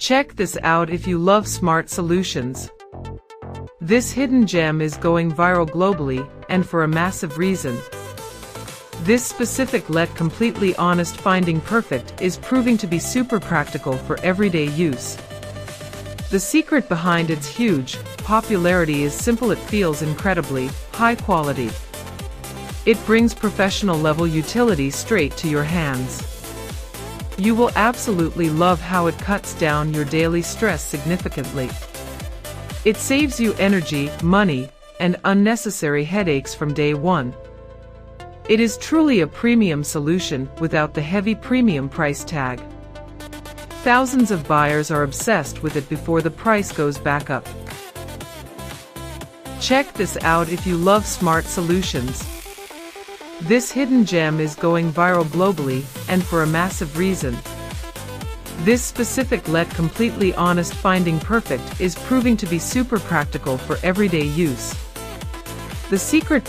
Check this out if you love smart solutions. This hidden gem is going viral globally, and for a massive reason. This specific yet completely honest finding perfect is proving to be super practical for everyday use. The secret behind its huge popularity is simple: it feels incredibly high quality. It brings professional level utility straight to your hands. You will absolutely love how it cuts down your daily stress significantly. It saves you energy, money, and unnecessary headaches from day one. It is truly a premium solution without the heavy premium price tag. Thousands of buyers are obsessed with it before the price goes back up. Check this out if you love smart solutions. This hidden gem is going viral globally, and for a massive reason. This specific yet completely honest finding perfect is proving to be super practical for everyday use. The secret